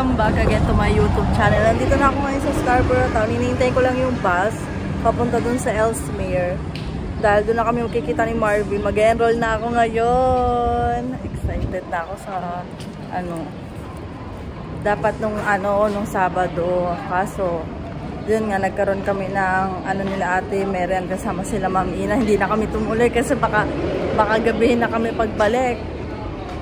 Welcome back again to my YouTube channel. Nandito na ako ngayon sa Scarborough Town. Hinihintay ko lang yung bus papunta dun sa Ellesmere. Dahil dun na kami makikita ni Marvin. Mag-enroll na ako ngayon. Excited na ako sa dapat nung Sabado. Kaso yun nga, nagkaroon kami ng nila Ate Merian kasama sila Ma'am Ina. Hindi na kami tumuloy kasi baka gabihin na kami pagbalik.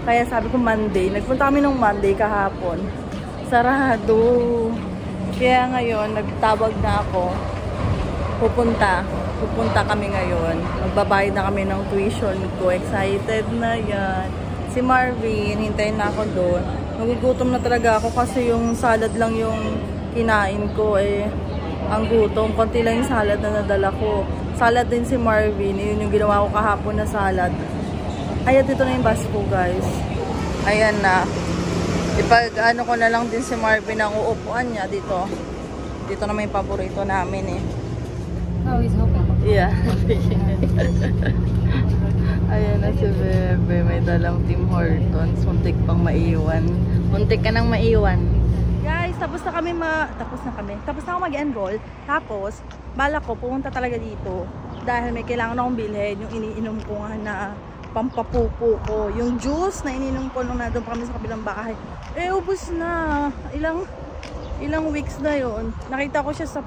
Kaya sabi ko Monday. Nagpunta kami nung Monday kahapon. Sarado. Kaya ngayon, nagtawag na ako. Pupunta kami ngayon. Magbabayad na kami ng tuition ko. Excited na yan. Si Marvin, hintayin na ako doon. Nagugutom na talaga ako kasi yung salad lang yung kinain ko eh. Ang gutom. Konti lang yung salad na nadala ko. Salad din si Marvin. Yun yung ginawa ko kahapon na salad. Ayan, dito na yung bus ko, guys. Ayan na. Ipag-ano ko na lang din si Marvin ang uupuan niya dito. Dito na may paborito namin eh. Oh, he's hoping. Yeah. Ayan na si Bebe. May dalang Tim Hortons. Muntik pang maiwan. Muntik ka nang maiwan. Guys, tapos na ako mag-enroll. Tapos, bala ko, pumunta talaga dito. Dahil may kailangan akong bilhin. Yung iniinom ko nga na pampapupo ko. Yung juice na ininom ko nung nandun pa kami sa kabilang bahay. Eh, ubos na. Ilang weeks na yon. Nakita ko siya sa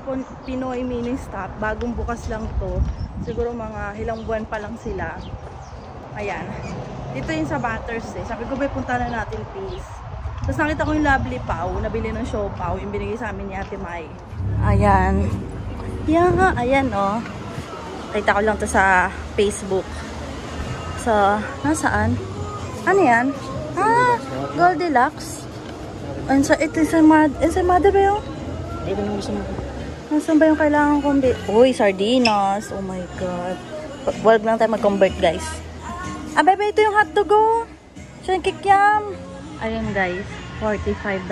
Pinoy Mini Stop. Bagong bukas lang to. Siguro mga ilang buwan pa lang sila. Ayan. Dito yung sa Batters eh. Sabi ko, punta na natin please. Tapos nakita ko yung Lovely Pau. Nabili ng Siopaw. Yung binigay sa amin ni Ate Mai. Ayan. Yan nga. Ayan oh. Nakita ko lang to sa Facebook. So, nasaan? Ano yan? Ah, Goldilocks. Ito yung Ensaymada ba yun? Nasaan ba yung kailangan kong uy, sardinas. Oh my God. Wag lang tayo mag-convert, guys. Ah, bebe, ito yung hotdog oh. Siya yung kikiam. Ayun, guys. $45.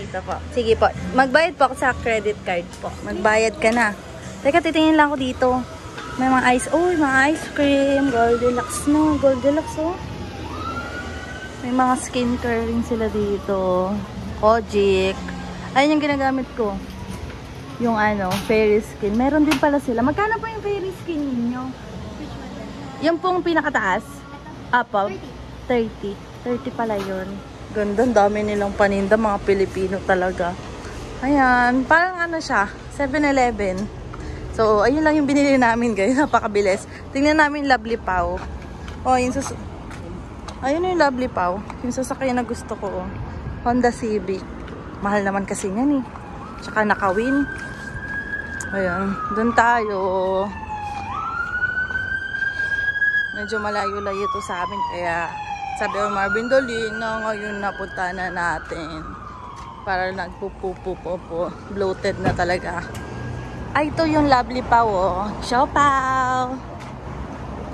Ito po. Sige po. Magbayad po ako sa credit card po. Magbayad ka na. Teka, titingin lang ako dito. May mga ice. Uy, mga ice cream. Goldilocks no. Goldilocks oh. May mga skincare rin sila dito. Kojic. Ayun yung ginagamit ko. Yung fairy skin. Meron din pala sila. Magkano po yung fairy skin ninyo? Yung pong pinakataas? Apo. 30 pala yun. Ganda. Dami nilang paninda. Mga Pilipino talaga. Ayan. Parang siya. 7-Eleven. So, ayun lang yung binili namin, guys. Napakabilis. Tingnan namin Lovely Pau. Oh, ayun yung Lovely Pau. Yung sasakyan na gusto ko. Oh. Honda Civic. Mahal naman kasi yan eh. Tsaka nakawin. Ayan. Doon tayo. Medyo malayo-layo to sa amin. Kaya sabi ko, Marvin, dali na ngayon napunta na natin. Para nagpupupupo. Bloated na talaga. Ay, ito yung Lovely Pau, oh. Siopaw.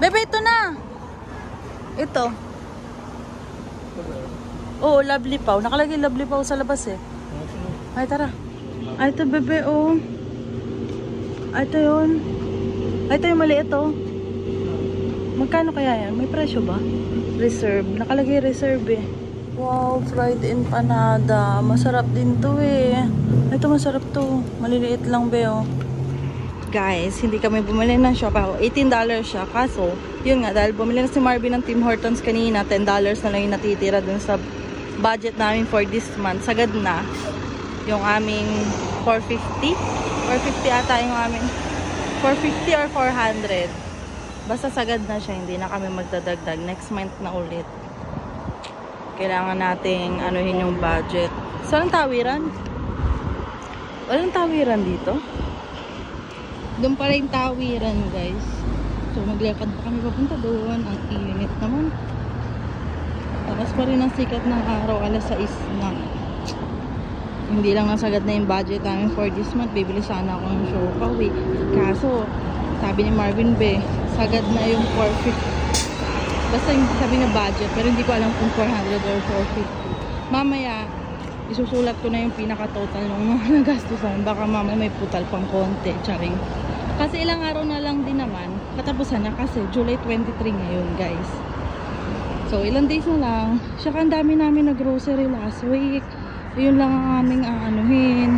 Bebe, ito na. Ito. Oo, Lovely Pau. Nakalagay Lovely Pau sa labas, eh. Ay, tara. Ay, ito, bebe, oh. Ay, ito yun. Ay, ito yung maliit, oh. Magkano kaya yan? May presyo ba? Reserve. Nakalagay reserve, eh. Wow, fried empanada. Masarap din to, eh. Ito, masarap to. Maliliit lang, be, oh. Guys, hindi kami bumili ng Siopaw. $18 siya. Kaso, yun nga, dahil bumili na si Marvin ng Tim Hortons kanina, $10 na lang yung natitira dun sa budget namin for this month. Sagad na. Yung aming $450. $450 ata yung aming. $450 or $400. Basta sagad na siya. Hindi na kami magdadagdag. Next month na ulit. Kailangan nating anuhin yung budget. Saan ang tawiran? Walang tawiran dito? Doon pala yung tawiran, guys. So, maglakad pa kami papunta doon. Ang init naman. Tapos pa rin ang sikat ng araw. Alas 6 na. Hindi lang nasagad na yung budget namin for this month. Bibili sana ako ng Siopaw eh. Kaso, sabi ni Marvin, sagad na yung 450. Basta yung sabi na budget. Pero hindi ko alam kung 400 or 450. Mamaya, isusulat ko na yung pinaka-total ng mga nagastusan. Baka mamaya may putal pang konti. Charing. Kasi ilang araw na lang din naman. Katapusan na kasi July 23 ngayon, guys. So, ilang days na lang. Saka ang dami namin na grocery last week. Yun lang ang aming aanuhin.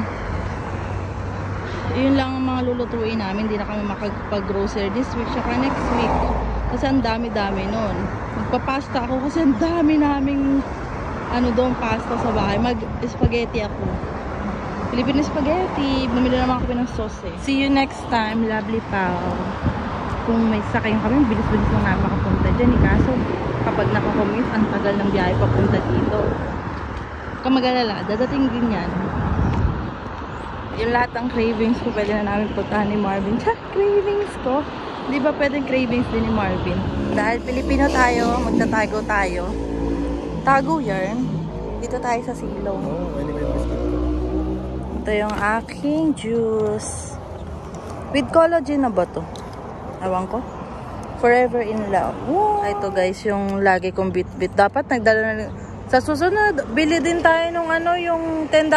Yun lang ang mga lulutuin namin. Hindi na kami makapag-grocery this week saka next week. Kasi ang dami-dami nun. Magpapasta ako kasi ang dami naming doon pasta sa bahay. Mag-spaghetti ako. Filipino spaghetti. Bumili naman kami ng sauce eh. See you next time, lovely pal. Kung may sakay kami, bilis-bilis lang namin makapunta dyan. Kaso kapag nakakommute, ang tagal ng biyahe papunta dito. Kung mag-alala, dadating din yan. Yung lahat ng cravings ko, pwede na namin puntahan ni Marvin. Cravings ko? Di ba pwedeng cravings din ni Marvin? Dahil Pilipino tayo, magtatago tayo. Tago yarn. Dito tayo sa silong. Ito yung aking juice. With collagen na ba to? Ewan ko. Forever in love. Wow. Ito guys, yung lagi kong bit-bit. Dapat nagdala na. Sa susunod, bili din tayo nung yung $10,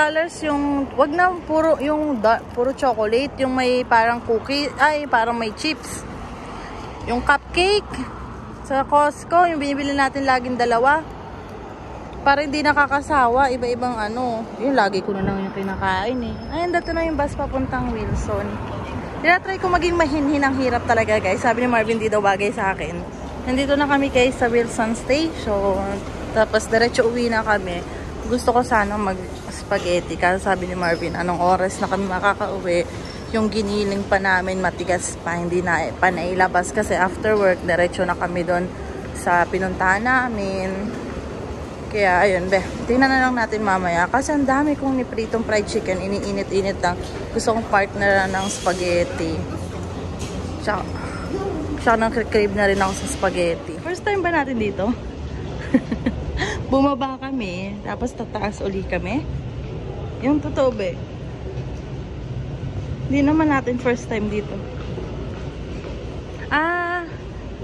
yung, wag na, puro chocolate, yung may parang cookie, parang may chips. Yung cupcake, sa Costco, yung binibili natin laging dalawa. Para hindi nakakasawa, iba-ibang yung lagi ko na lang yung kinakain eh. Ayun, dito na yung bus papuntang Wilson. Tinatry ko maging mahinhin, ang hirap talaga guys. Sabi ni Marvin, di daw bagay sa akin. Nandito na kami guys sa Wilson Station. Tapos diretso uwi na kami. Gusto ko sana mag-spaghetti. Kasi sabi ni Marvin, anong oras na kami makakauwi. Yung giniling pa namin matigas pa. Hindi na pa nailabas. Kasi after work, diretso na kami doon sa pinuntahan namin. Kaya ayun, tingnan na lang natin mamaya. Kasi ang dami kong nipritong fried chicken. Iniinit-init lang. Gusto kong partner ng spaghetti. Tsaka nang crave na rin ako sa spaghetti. First time ba natin dito? Bumaba kami, tapos tataas uli kami. Yung totoo ba? Hindi naman natin first time dito.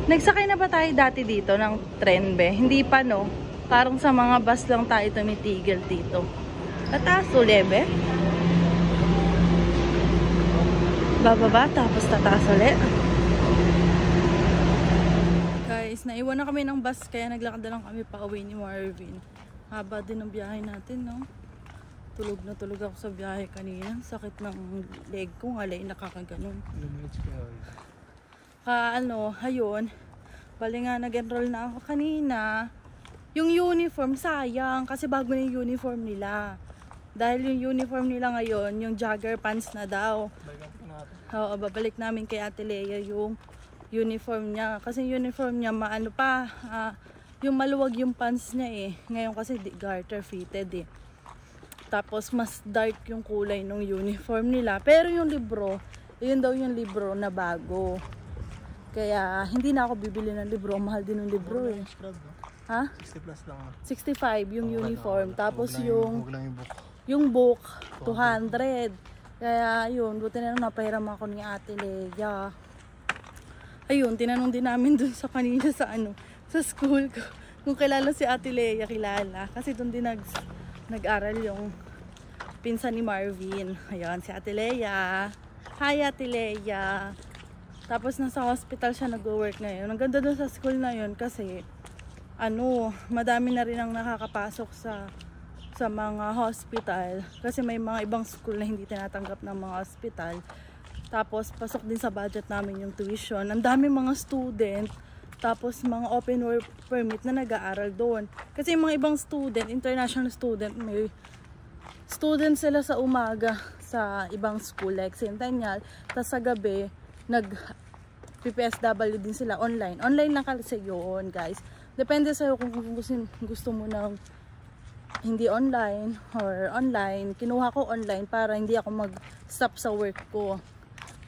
Nagsakay na ba tayo dati dito ng tren be? Hindi pa no? Parang sa mga bus lang tayo tumitigil dito. Tataas uli be? Bababa, tapos tataas uli. Naiwan na kami ng bus kaya naglakad na lang kami pa uwi ni Marvin. Haba din ng biyahe natin, no? Tulog na tulog ako sa biyahe kanina. Sakit ng leg ko, alay nakakaganon. Ayun. Bali nga nag-enroll na ako kanina. Yung uniform sayang kasi bago na yung uniform nila. Dahil yung uniform nila ngayon, yung jogger pants na daw. Oo, babalik namin kay Ate Lea yung uniform niya. Kasi uniform niya yung maluwag yung pants niya eh. Ngayon kasi garter fitted eh. Tapos mas dark yung kulay ng uniform nila. Pero yung libro, yun daw yung libro na bago. Kaya hindi na ako bibili ng libro. Mahal din yung libro eh. Ha? 60 plus lang. 65 yung uniform. Tapos yung book. 200. Kaya yun, buti na lang napahiram ako ni Ate Lea. Ayun, tinanong din namin dun sa kanina sa school ko. Kung kilala si Ate Lea, kilala. Kasi dun din nag-aral yung pinsan ni Marvin. Ayun, si Ate Lea. Hi Ate Lea. Tapos nasa hospital siya nag-work ngayon. Ang ganda dun sa school na yun kasi madami na rin ang nakakapasok sa mga hospital. Kasi may mga ibang school na hindi tinatanggap ng mga hospital. Tapos, pasok din sa budget namin yung tuition. Ang dami mga student. Tapos, mga open work permit na nag-aaral doon. Kasi yung mga ibang student, international student, may student sila sa umaga sa ibang school, like Centennial. Tapos sa gabi, PPSW din sila online. Online lang kasi yun, guys. Depende sa'yo kung gusto mo ng hindi online or online. Kinuha ko online para hindi ako mag-stop sa work ko.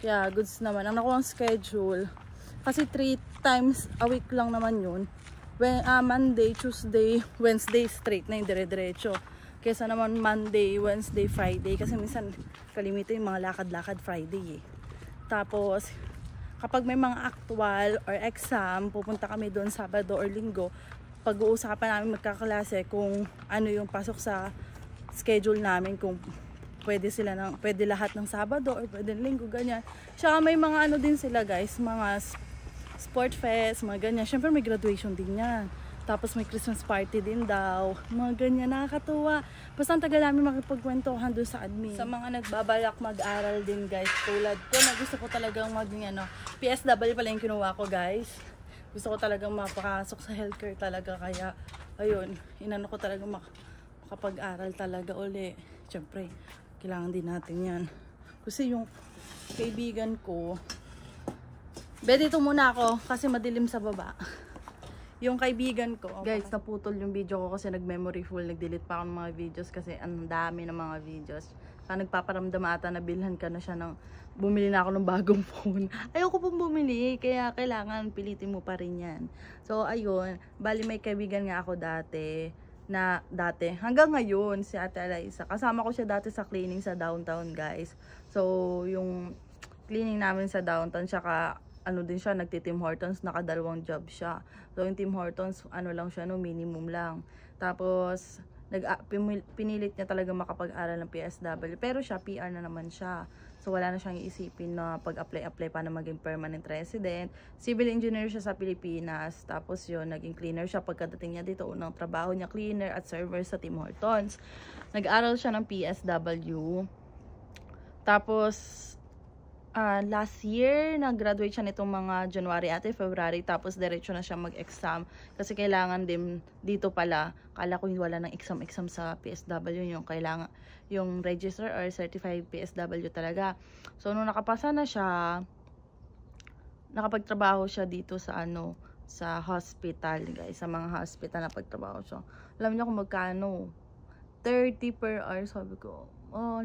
Kaya goods naman. Ang nakuha ang schedule. Kasi 3 times a week lang naman yun. Monday, Tuesday, Wednesday straight na yung dire-diretso. Kesa naman Monday, Wednesday, Friday. Kasi minsan kalimito yung mga lakad-lakad Friday eh. Tapos, kapag may mga actual or exam, pupunta kami doon Sabado or Linggo. Pag-uusapan namin magkaklase kung ano yung pasok sa schedule namin, kung pwede lahat ng Sabado or pwede Linggo, ganyan. Tsaka may mga din sila guys, mga sport fest, mga ganyan. Syempre may graduation din yan. Tapos may Christmas party din daw. Mga ganyan, nakakatuwa. Basta ang tagal namin makipagkwentuhan doon sa admin. Sa mga nagbabalak mag-aral din guys, tulad ko na gusto ko talagang maging PSW pala yung kinuha ko guys. Gusto ko talagang mapakasok sa healthcare talaga, kaya ayun, inano ko talaga makapag-aral talaga uli. Siyempre, kailangan din natin yan. Kasi yung kaibigan ko, dito muna ako kasi madilim sa baba. Yung kaibigan ko, guys, naputol yung video ko kasi nag-memory full, nag-delete pa ako ng mga videos kasi ang dami ng mga videos. Kaya nagpaparamdam ata na bilhan ka na siya ng, bumili na ako ng bagong phone. Ayoko pong bumili, kaya kailangan pilitin mo pa rin yan. So, ayun, bali may kaibigan nga ako dati, hanggang ngayon, si Ate Alaisa. Kasama ko siya dati sa cleaning sa downtown, guys. So, yung cleaning namin sa downtown, tsaka din siya, nagti-Tim Hortons, nakadalawang job siya. So, yung Tim Hortons, lang siya, minimum lang. Tapos, pinilit niya talaga makapag-aral ng PSW. Pero siya, PR na naman siya. So, wala na siyang iisipin na pag-apply pa na maging permanent resident. Civil engineer siya sa Pilipinas. Tapos yun, naging cleaner siya. Pagkadating niya dito, unang trabaho niya, cleaner at server sa Tim Hortons. Nag-aral siya ng PSW. Tapos, last year, nag-graduate siya nitong mga January at February, tapos diretso na siya mag-exam. Kasi kailangan din, dito pala, kala ko wala ng exam sa PSW, yung kailangan, yung register or certified PSW talaga. So, nung nakapasa na siya, nakapagtrabaho siya dito sa sa hospital, guys. Sa mga hospital na pagtrabaho siya. Alam niyo kung magkano? 30 per hour, sabi ko. Oh,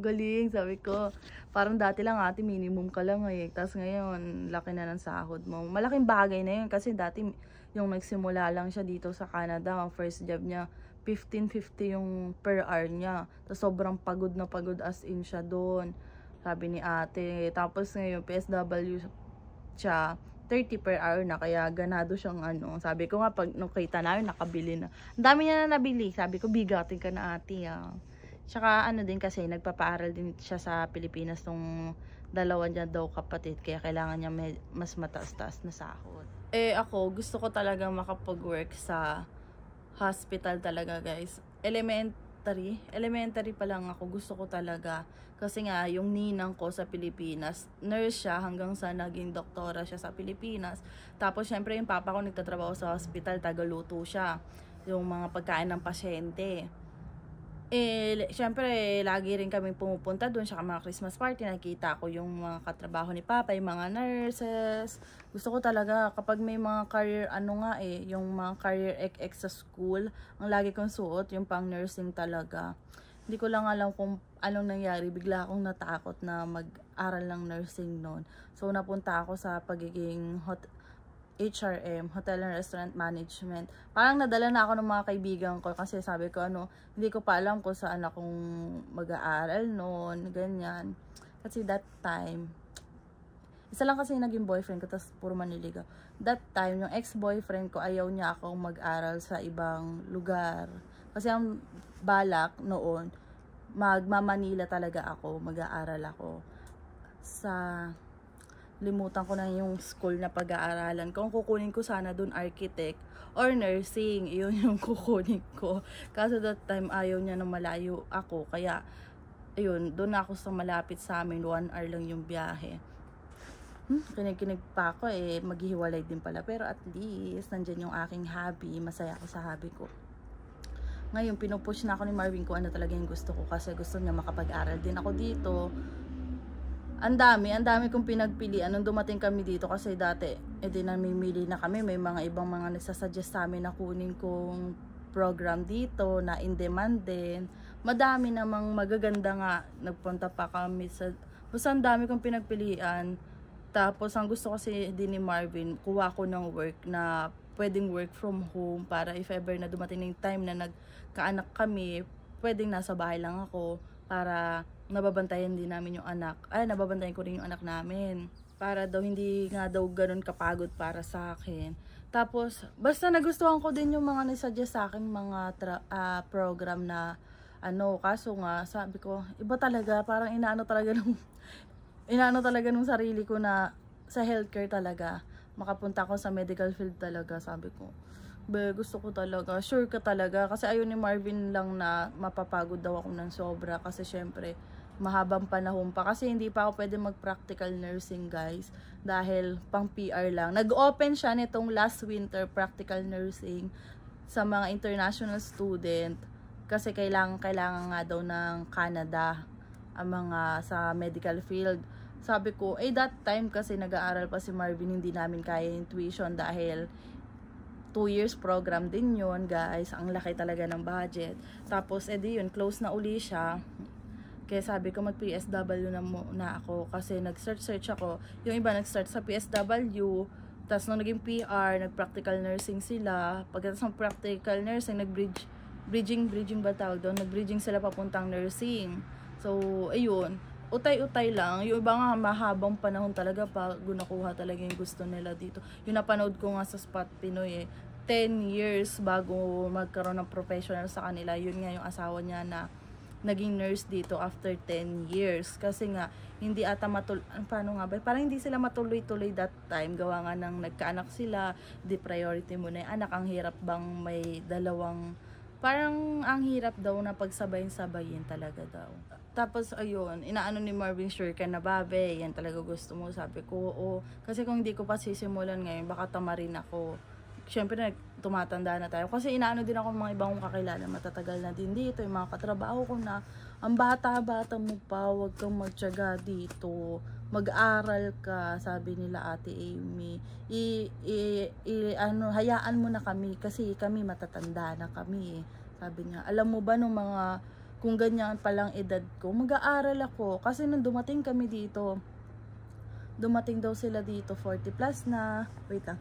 galing, sabi ko. Parang dati lang ate, minimum ka lang Tapos ngayon, laki na ng sahod mo. Malaking bagay na yun kasi dati yung nagsimula lang siya dito sa Canada, ang first job niya, 15.50 yung per hour niya. Tapos sobrang pagod na pagod as in siya doon. Sabi ni ate. Tapos ngayon, PSW siya, 30 per hour na, kaya ganado siyang Sabi ko nga, pag nung kita namin, nakabili na. Ang dami niya na nabili. Sabi ko, bigatin ka na ate Tsaka din kasi, nagpapaaral din siya sa Pilipinas nung dalawa niya daw kapatid. Kaya kailangan niya mas mataas-taas na sahod. Ako, gusto ko talaga makapag-work sa hospital talaga, guys. Elementary pa lang ako, gusto ko talaga. Kasi nga, yung ninang ko sa Pilipinas, nurse siya hanggang sa naging doktora siya sa Pilipinas. Tapos, syempre, yung papa ko nagtatrabaho sa hospital, tagaluto siya. Yung mga pagkain ng pasyente. Syempre, lagi rin kami pumupunta doon, saka mga Christmas party, nakita ko yung mga katrabaho ni Papa, yung mga nurses. Gusto ko talaga, kapag may mga career, yung mga career XX sa school, ang lagi kong suot, yung pang nursing talaga. Hindi ko lang alam kung anong nangyari, bigla akong natakot na mag-aral ng nursing noon. So, napunta ako sa pagiging HRM, Hotel and Restaurant Management. Parang nadala na ako ng mga kaibigan ko kasi sabi ko hindi ko pa alam kung saan akong mag-aaral noon, ganyan. Kasi that time, isa lang kasi naging boyfriend ko, tapos puro manliligaw. That time, yung ex-boyfriend ko, ayaw niya akong mag-aral sa ibang lugar. Kasi ang balak noon, magma-Manila talaga ako, mag-aaral ako sa... Limutan ko na yung school na pag-aaralan. Kung kukunin ko sana dun architect or nursing, iyon yung kukunin ko. Kasi that time ayaw niya na malayo ako. Kaya, ayun, doon ako sa malapit sa amin, 1 hour lang yung biyahe. Kinig-kinig pa ako maghihiwalay din pala. Pero at least, nandyan yung aking hobby. Masaya ako sa hobby ko. Ngayon, pinupush na ako ni Marvin kung ano talaga yung gusto ko. Kasi gusto niya makapag-aral din ako dito. Ang dami kong pinagpilian nung dumating kami dito kasi dati, namimili na kami, may mga ibang mga nagsasuggest sa amin na kunin kong program dito na in demand din. Madami namang magaganda nga, nagpunta pa kami sa, basta ang dami kong pinagpilian. Tapos ang gusto kasi din ni Marvin, kuha ko ng work na pwedeng work from home para if ever na dumating yung time na nagkaanak kami, pwedeng nasa bahay lang ako para nababantayan din namin yung anak. Nababantayan ko rin yung anak namin. Para daw hindi nga daw ganun kapagod para sa akin. Tapos, basta nagustuhan ko din yung mga nasuggest sa akin, mga program na kaso nga, sabi ko, iba talaga, parang inaano talaga nung sarili ko na sa healthcare talaga. Makapunta ko sa medical field talaga, sabi ko. Be, gusto ko talaga. Sure ka talaga. Kasi ayun ni Marvin lang na mapapagod daw ako ng sobra. Kasi syempre, mahabang panahon pa. Kasi hindi pa ako pwede mag-practical nursing, guys. Dahil pang PR lang. Nag-open siya nitong last winter, practical nursing, sa mga international student. Kasi kailangan nga daw ng Canada ang mga sa medical field. Sabi ko, that time kasi nag-aaral pa si Marvin, hindi namin kaya yung tuition dahil 2 years program din yun, guys. Ang laki talaga ng budget. Tapos, edi yun, close na uli siya. Kaya sabi ko, mag-PSW na ako. Kasi nag-search ako. Yung iba nag-start sa PSW. Tapos, nung naging PR, nag-practical nursing sila. Pagkatapos ng practical nursing, bridging ba tawag doon? Nag-bridging sila papuntang nursing. So, ayun. Utay-utay lang. Yung iba nga mahabang panahon talaga pa nakuha talaga yung gusto nila dito. Yung napanood ko nga sa Spot Pinoy 10 years bago magkaroon ng professional sa kanila. Yun nga yung asawa niya na naging nurse dito after 10 years. Kasi nga, hindi ata paano nga ba? Parang hindi sila matuloy-tuloy that time. Gawa nga nang nagkaanak sila, di priority mo na yung anak. Ang hirap bang may dalawang, parang ang hirap daw na pagsabayin-sabayin talaga daw. Tapos, ayun, inaano ni Marvin, sure ka na babe, yan talaga gusto mo. Sabi ko, oo. Kasi kung hindi ko pa sisimulan ngayon, baka tamarin ako. Siyempre, tumatanda na tayo. Kasi inaano din ako mga ibang kakilala, matatagal na din dito, yung mga katrabaho ko na, ang bata-bata mo pa, huwag kang magtiyaga dito. Mag-aral ka, sabi nila Ate Amy. Hayaan mo na kami, kasi kami matatanda na kami. Sabi niya, alam mo ba nung mga kung ganyan palang edad ko, mag-aaral ako. Kasi nung dumating kami dito, dumating daw sila dito, 40 plus na. Wait lang.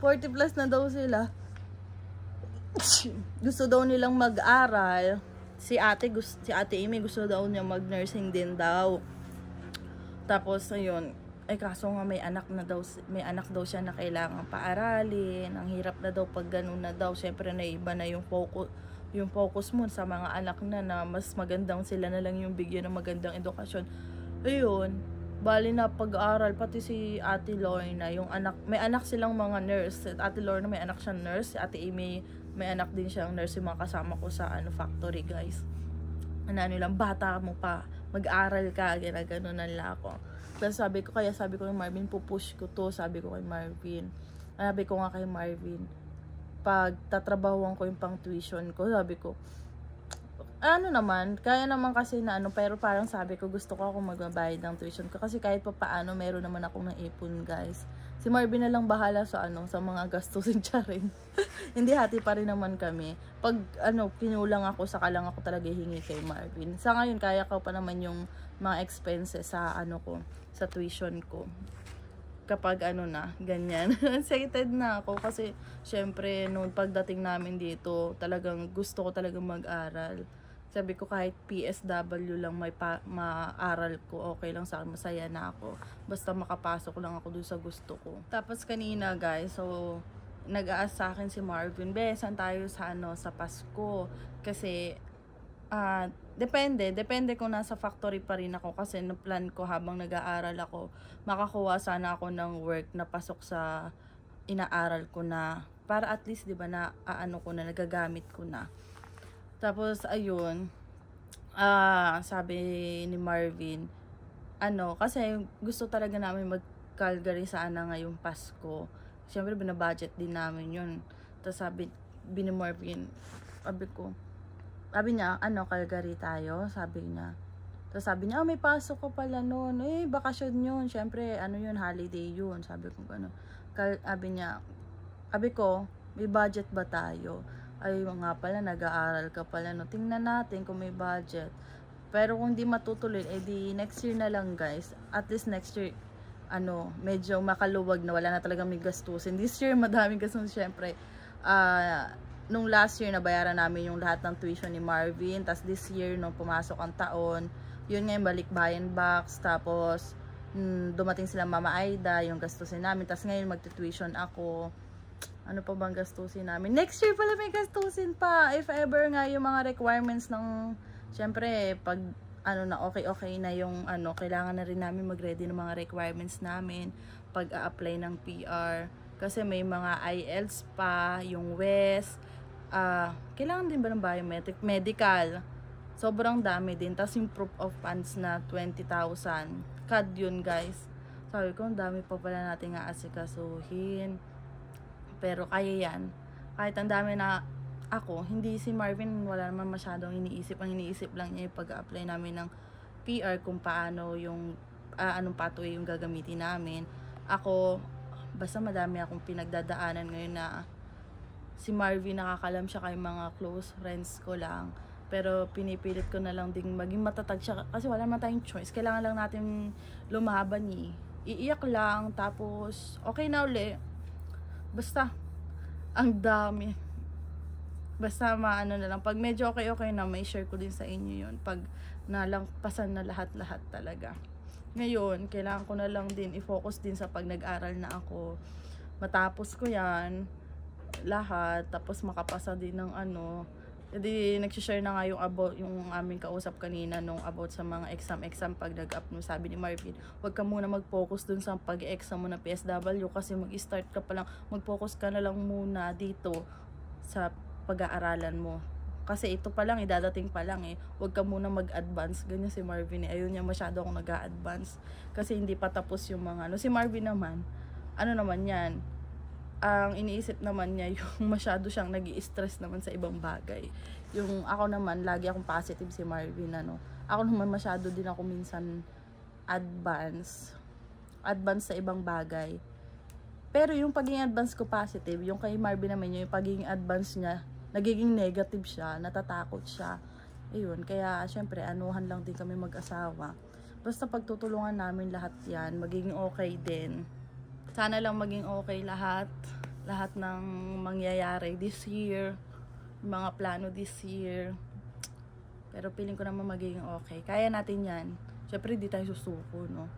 40 plus na daw sila. Gusto daw nilang mag-aral. Si Ate Amy gusto daw niya mag-nursing din daw. Tapos, ayun. Kaso nga may anak daw siya na kailangan paaralin. Ang hirap na daw pag ganun na daw. Syempre na iba na yung focus mo sa mga anak na mas magandang sila na lang yung bigyan ng magandang edukasyon. Ayun, bali na pag-aaral pati si Ate Lorna, yung anak, may anak silang mga nurse. Ate Lorna may anak siyang nurse, si Ate Amy may anak din siyang nurse, yung mga kasama ko sa factory, guys. Ano lang, bata mo pa, mag-aral ka, gano'n lang ako. Tapos sabi ko kay Marvin, pupush ko to, sabi ko kay Marvin. Sabi ko nga kay Marvin, pag tatrabahuan ko yung pang tuition ko, sabi ko, ano naman, kaya naman kasi na pero parang sabi ko, gusto ko akong magbabayad ng tuition ko. Kasi kahit pa paano, meron naman akong naipon, guys. Si Marvin na lang bahala sa sa mga gastusin siya rin. Hindi, hati pa rin naman kami. Pag kinulang ako, saka lang ako talaga hingi kay Marvin. Sa ngayon, kaya ko pa naman yung mga expenses sa sa tuition ko. Kapag na, ganyan. Excited na ako kasi syempre nung pagdating namin dito, talagang gusto ko talagang mag-aral. Sabi ko kahit PSW lang maaral ko, okay lang sa akin, masaya na ako. Basta makapasok lang ako dun sa gusto ko. Tapos kanina, guys, so nag-aas sa akin si Marvin, saan tayo sa Pasko? Kasi depende kung nasa factory pa rin ako, kasi na-plan ko habang nag-aaral ako, makakuha sana ako ng work na pasok sa inaaral ko na, para at least 'di ba na nagagamit ko na. Tapos ayun, sabi ni Marvin, kasi gusto talaga namin mag-Calgary sana ngayong Pasko. Siyempre binabudget din namin 'yun. Tapos sabi ni Marvin, sabi niya, Calgary tayo, sabi niya. Tapos sabi niya, may pasok ko pala noon. Bakasyon yun. Siyempre, yun, holiday yun. Sabi ko, sabi ko, may budget ba tayo? Ay, nga pala, nag-aaral ka pala, no. Tingnan natin kung may budget. Pero kung di matutuloy, di next year na lang, guys. At least next year, medyo makaluwag na, wala na talaga may gastusin. This year, madaming gastusin, siyempre. Nung last year, nabayaran namin yung lahat ng tuition ni Marvin. Tapos this year, nung pumasok ang taon, yun nga yung balikbayan box. Tapos, dumating sila Mama Aida, yung gastusin namin. Tapos ngayon, magti-tuition ako. Ano pa bang gastusin namin? Next year pala may gastusin pa. If ever nga yung mga requirements ng, syempre, pag, okay na yung, kailangan na rin namin mag-ready ng mga requirements namin. Pag-a-apply ng PR. Kasi may mga IELTS pa, yung WES, kailangan din ba ng biometric, medical, sobrang dami din. Tapos yung proof of funds na 20,000 CAD yun guys. Sabi ko, ang dami pa pala natin nga asikasuhin. Pero kaya yan. Kahit ang dami na ako, hindi si Marvin, wala naman masyadong iniisip. Ang iniisip lang niya yung pag-apply namin ng PR, kung paano yung, anong pathway yung gagamitin namin. Ako, basta madami akong pinagdadaanan ngayon na si Marvin, nakakalam siya kay mga close friends ko lang. Pero pinipilit ko na lang ding maging matatag siya. Kasi wala naman tayong choice. Kailangan lang natin lumaban eh. Iiyak lang, tapos okay na uli. Basta, ang dami. Basta maano na lang. Pag medyo okay na, may share ko din sa inyo yun. Pag nalangpasan na lahat-lahat talaga. Ngayon, kailangan ko na lang din i-focus din sa pag nag-aral na ako. Matapos ko yan, lahat. Tapos makapasa din ng ano. Hindi, nagsishare na nga yung about, yung aming kausap kanina nung about sa mga exam pag nag-up no, sabi ni Marvin, huwag ka muna mag-focus dun sa pag-exam mo na PSW kasi mag-start ka pa lang, mag-focus ka na lang muna dito sa pag-aaralan mo. Kasi ito pa lang, idadating pa lang eh. Huwag ka muna mag-advance. Ganyan si Marvin eh. Ayun niya, masyado akong nag-a-advance. Kasi hindi pa tapos yung mga ano. Si Marvin naman, ano naman yan, ang iniisip naman niya yung masyado siyang nag-i-stress naman sa ibang bagay. Yung ako naman, lagi akong positive si Marvin, ano. Ako naman masyado din ako minsan advance sa ibang bagay. Pero yung pagiging advance ko positive, yung kay Marvin naman yung pagiging advance niya, nagiging negative siya, natatakot siya. Ayun, kaya syempre anuhan lang din kami mag-asawa. Basta pagtutulungan namin lahat yan, magiging okay din. Sana lang maging okay lahat ng mangyayari this year, mga plano this year. Pero feeling ko naman magiging okay. Kaya natin yan. Syempre di tayo susuko, no?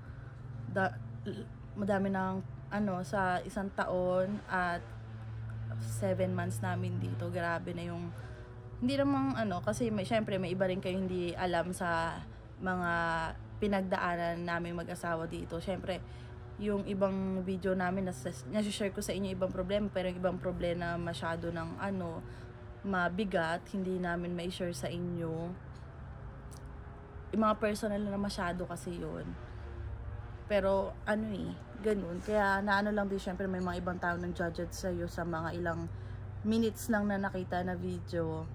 Madami ng ano, sa isang taon at 7 months namin dito. Grabe na yung, hindi namang ano, kasi syempre may iba rin kayo hindi alam sa mga pinagdaanan namin mag-asawa dito. Syempre, yung ibang video namin nasi-share ko sa inyo ibang problema, pero yung ibang problema masyado ng ano, mabigat, hindi namin mai-share sa inyo. Yung mga personal na masyado kasi yun. Pero ano eh, ganun. Kaya naano lang din, syempre may mga ibang tao nang judge sa'yo sa mga ilang minutes lang na nakita na video.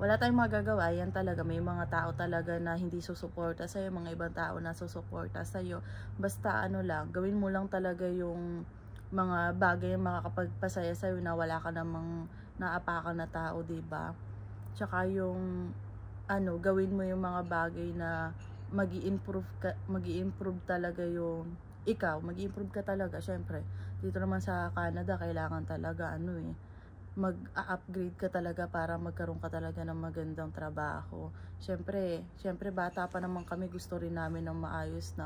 Wala tayong magagawa, yan talaga. May mga tao talaga na hindi susuporta sa'yo, mga ibang tao na susuporta sa'yo. Basta ano lang, gawin mo lang talaga yung mga bagay na makakapagpasaya sa'yo na wala ka namang naapakan na tao, diba? Tsaka yung ano, gawin mo yung mga bagay na mag-i-improve talaga yung ikaw, mag-i-improve ka talaga. Syempre, dito naman sa Canada, kailangan talaga ano eh, mag-upgrade ka talaga para magkaroon ka talaga ng magandang trabaho. Syempre bata pa naman kami, gusto rin namin ng maayos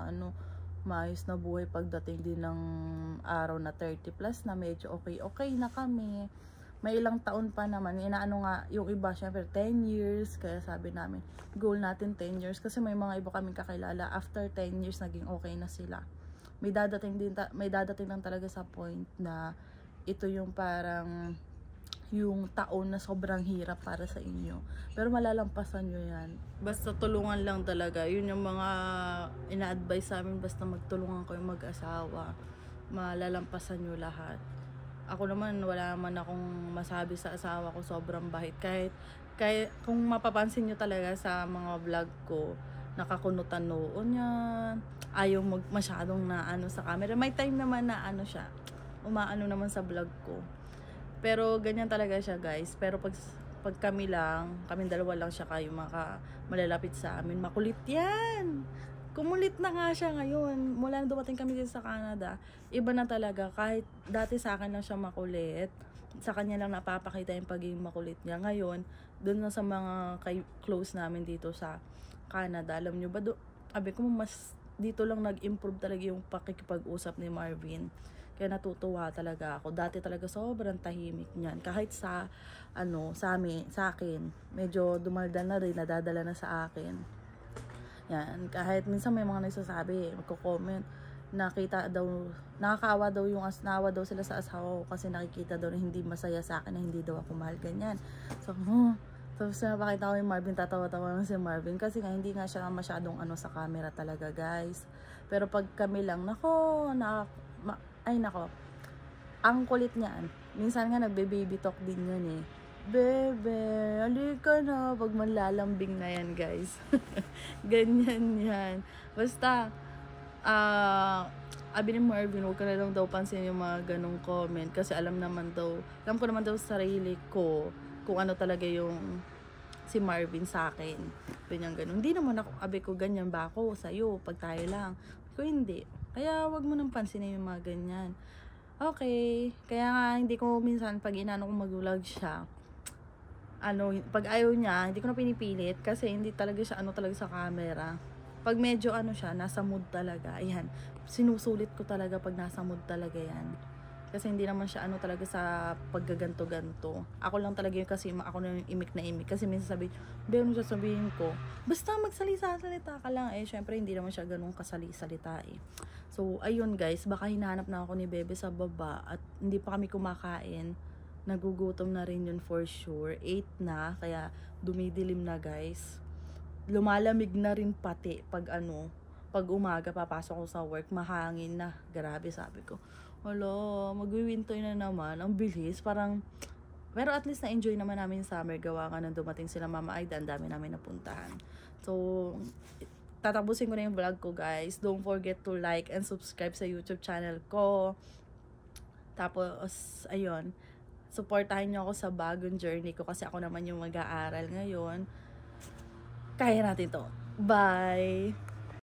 na buhay pagdating din ng araw na 30 plus na medyo okay na kami. May ilang taon pa naman, inaano nga yung iba, syempre 10 years, kaya sabi namin, goal natin 10 years, kasi may mga iba kaming kakilala, after 10 years, naging okay na sila. May dadating lang talaga sa point na ito yung parang yung taon na sobrang hirap para sa inyo. Pero malalampasan nyo yan. Basta tulungan lang talaga. Yun yung mga ina-advise sa amin. Basta magtulungan kayo mag-asawa. Malalampasan nyo lahat. Ako naman, wala naman akong masabi sa asawa ko. Sobrang bait. Kahit kung mapapansin nyo talaga sa mga vlog ko, nakakunutan noon yan. Ayaw masyadong na ano sa camera. May time naman na ano siya. Umaano naman sa vlog ko. Pero ganyan talaga siya guys. Pero pag kami dalawa lang siya, kayo malalapit sa amin, makulit yan. Kumulit na nga siya ngayon. Mula na dumating kami dito sa Canada, iba na talaga. Kahit dati sa akin lang siya makulit, sa kanya lang napapakita yung pagiging makulit niya. Ngayon, doon na sa mga close namin dito sa Canada. Alam nyo ba, sabi ko mas dito lang nag-improve talaga yung pakikipag-usap ni Marvin. Kaya natutuwa talaga ako. Dati talaga sobrang tahimik niyan. Kahit sa akin, medyo dumaldan na rin, nadadala na sa akin. Yan, kahit minsan may mga nagsasabi, magko-comment nakakaawa daw naawa daw sila sa asawa ko kasi nakikita daw na hindi masaya sa akin, na hindi daw ako mahal, ganyan. So, tapos napakita ko yung Marvin, tatawa-tawa lang si Marvin kasi nga hindi nga siya masyadong sa camera talaga, guys. Pero pag kami lang, nako, ang kulit niyan. Minsan nga nagbe-baby talk din yan eh. Bebe, halika na. Pag manlalambing na yan, guys. Ganyan yan. Basta, abi ni Marvin, huwag ka na lang daw pansin yung mga ganong comment. Kasi alam ko naman daw sa sarili ko kung ano talaga yung si Marvin sa akin. Ganyan ganon. Hindi naman ako, abi ko ganyan ba ako sa'yo pag tayo lang. Kung hindi. Kaya wag mo nang pansinin yung mga ganyan. Okay. Kaya nga, hindi ko minsan pag inano kong mag-vlog siya, pag ayaw niya, hindi ko na pinipilit kasi hindi talaga siya talaga sa camera. Pag medyo siya, nasa mood talaga. Ayan, sinusulit ko talaga pag nasa mood talaga yan. Kasi hindi naman siya talaga sa paggaganto-ganto. Ako lang talaga yun kasi ako na yung imik na imik. Kasi minsan ano sasabihin ko? Basta magsalita-salita ka lang. Syempre hindi naman siya ganun kasali-salita eh. So, ayun guys, baka hinahanap na ako ni Bebe sa baba at hindi pa kami kumakain. Nagugutom na rin yun for sure. 8 na, kaya dumidilim na guys. Lumalamig na rin pati pag pag umaga papasok ko sa work, mahangin na. Grabe, sabi ko. Wala, magwi-winter na naman. Ang bilis, parang... Pero at least na-enjoy naman namin summer. Gawa nga nang dumating sila Mama Aida, ang dami namin napuntahan. So, tatapusin ko na yung vlog ko guys. Don't forget to like and subscribe sa YouTube channel ko. Tapos, ayun. Supportahan nyo ako sa bagong journey ko kasi ako naman yung mag-aaral ngayon. Kaya natin to. Bye!